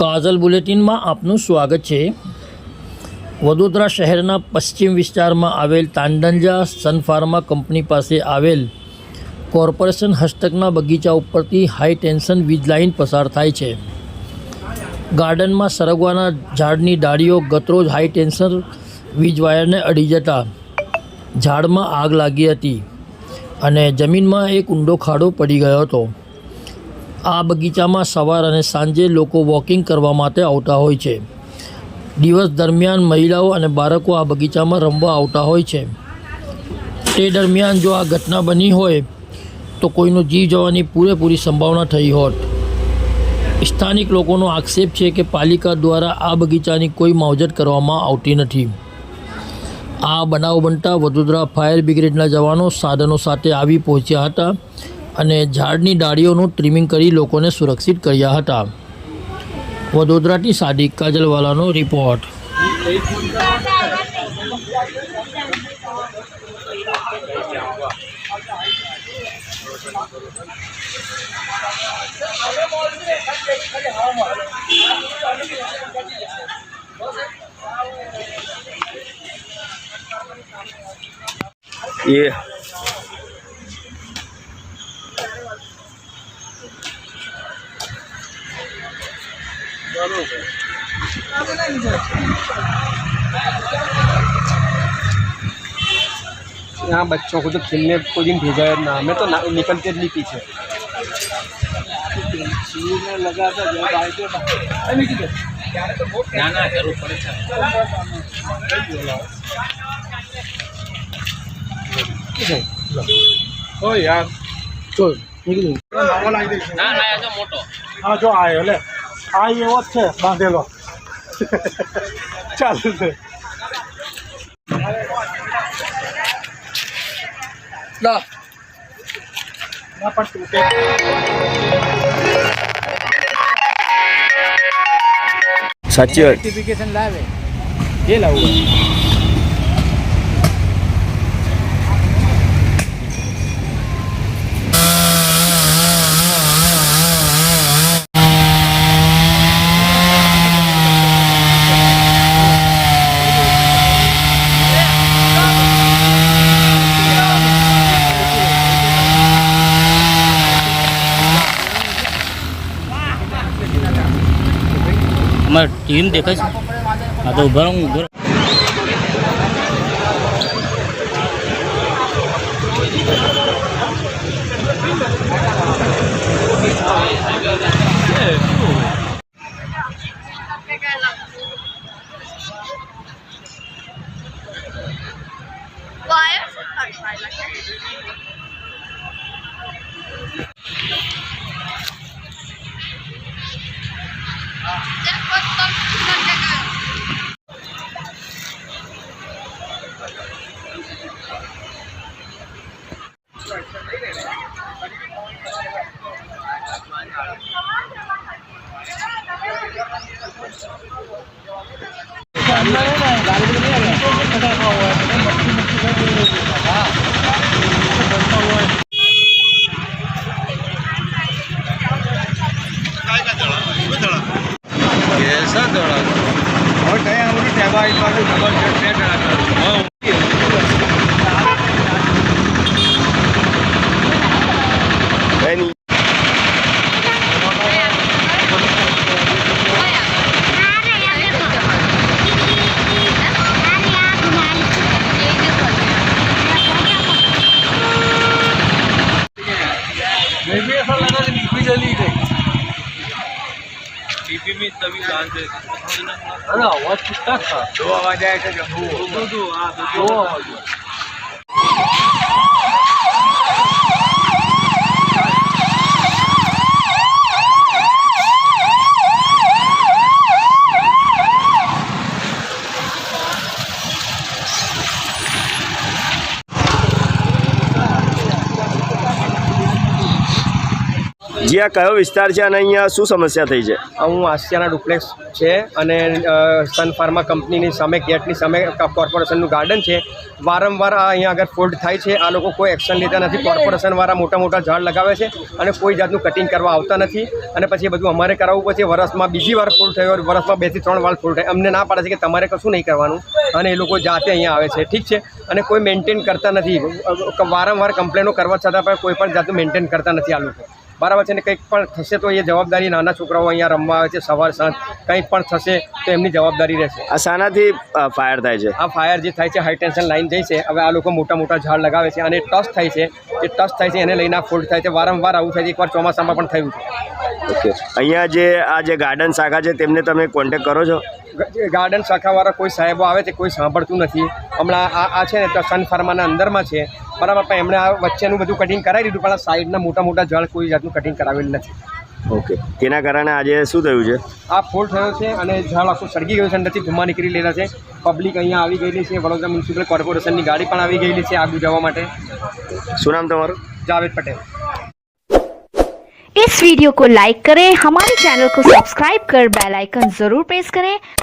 કાજલ બુલેટિનમાં આપનું સ્વાગત છે। વડોદરા શહેરના પશ્ચિમ વિસ્તારમાં આવેલ તાંડંજા સન ફાર્મા કંપની પાસે આવેલ કોર્પોરેશન હસ્તકના બગીચા ઉપરથી હાઈ ટેન્શન વીજ લાઇન પસાર થાય છે। ગાર્ડનમાં સરગવાના ઝાડની ડાળીઓ ગતરોજ હાઈ ટેન્શન વીજ વાયરને અડી જતા ઝાડમાં આગ લાગી હતી અને જમીનમાં એક ઊંડો ખાડો પડી ગયો હતો। આ બગીચામાં સવાર અને સાંજે લોકો વોકિંગ કરવા માટે આવતા હોય છે। દિવસ દરમિયાન મહિલાઓ અને બાળકો આ બગીચામાં રમવા આવતા હોય છે। તે દરમિયાન જો આ ઘટના બની હોય તો કોઈનો જીવ જવાની પૂરેપૂરી સંભાવના થઈ હોત। સ્થાનિક લોકોનો આક્ષેપ છે કે પાલિકા દ્વારા આ બગીચાની કોઈ માવજત કરવામાં આવતી નથી। આ બનાવ બનતા વડોદરા ફાયર બ્રિગેડના જવાનો સાધનો સાથે આવી પહોંચ્યા હતા અને ઝાડની ડાળીઓનું ટ્રીમિંગ કરી લોકોને સુરક્ષિત કર્યા હતા। વડોદરાથી સાદિક કાજલવાલાનો રિપોર્ટ। ये यहाँ बच्चों को तो खेलने को दिन भेजा है ना, हमें तो निकलते नहीं पीछे लगा था जब आए थे ना जरूर ओ यार तो ना जो मोटो हाँ जो आयो ले आ एवो छे बांधेलो चालू छे ला ना पर टूटे साची सर्टिफिकेशन लावे ये लाऊंगा हमारे टीम देखा हाँ तो उभा हूँ कैसा दौड़ा और कहीं हमारी टेबा इस बार जबरदस्त है टीवी में तभी डांस है अरे आवाज कितना था दो आवाज आया था जब दो आवाज જી આ કયો વિસ્તાર છે અને અહીંયા શું સમસ્યા થઈ છે? હું આસિયાના ડુપ્લેક્સ છે અને સન ફાર્મા કંપનીની સામે ગેટની સામે કોર્પોરેશનનું ગાર્ડન છે. વારંવાર અહીંયા આગળ ફોલ્ટ થાય છે. આ લોકો કોઈ એક્શન લેતા નથી. કોર્પોરેશનવાળા મોટા મોટા ઝાડ લગાવે છે અને કોઈ જાતનું કટિંગ કરવા આવતા નથી અને પછી એ બધું અમારે કરાવવું પડશે. વરસમાં બીજી વાર ફોલ્ટ થયો, વરસમાં 2 થી 3 વાર ફોલ્ટ થાય. અમને ના પાડે છે કે તમારે કશું નહીં કરવાનું અને એ લોકો જાતે અહીંયા આવે છે. ઠીક છે, અને કોઈ મેન્ટેન કરતા નથી. વારંવાર કમ્પ્લેનો કરવા છતાં પણ કોઈ પણ જાતનું મેન્ટેન કરતા નથી આ લોકો. બરાબર છે ને, કંઈક પણ થશે તો એ જવાબદારી નાના છોકરાઓ અહીંયા રમવા આવે છે સવાર સાંજ, કંઈક પણ થશે તો એમની જવાબદારી રહેશે. આ શાનાથી ફાયર થાય છે? આ ફાયર જે થાય છે હાઈ ટેન્શન લાઈન જાય છે. હવે આ લોકો મોટા મોટા ઝાડ લગાવે છે અને ટચ થાય છે. એ ટચ થાય છે એને લઈને આ ફોલ્ટ થાય છે. વારંવાર આવું થાય છે. એકવાર ચોમાસામાં પણ થયું છે. ઓકે, અહીંયા આ જે ગાર્ડન શાખા છે તેમને તમે કોન્ટેક કરો છો? ગાર્ડન શાખાવાળા કોઈ સાહેબો આવે છે, કોઈ સાંભળતું નથી. હમણાં આ છે ને તો સન ફાર્માના અંદરમાં છે, બરાબર, પણ એમણે આ વચ્ચેનું બધું કટિંગ કરાવી દીધું, પણ આ સાઈડના મોટા મોટા ઝાડ કોઈ જાતનું કટિંગ કરાવેલું નથી. ઓકે, તેના કારણે આજે શું થયું છે? આ ફોલ્ટ થયો છે અને ઝાડ આખું સળગી ગયું છે. અંદરથી ધુમ્મા નીકળી લેલા છે. પબ્લિક અહીંયા આવી ગયેલી છે. વડોદરા મ્યુનિસિપલ કોર્પોરેશનની ગાડી પણ આવી ગયેલી છે આગળ જવા માટે. શું નામ તમારું? જાવેદ પટેલ. इस वीडियो को लाइक करें, हमारे चैनल को सब्सक्राइब कर बेल आइकन जरूर प्रेस करें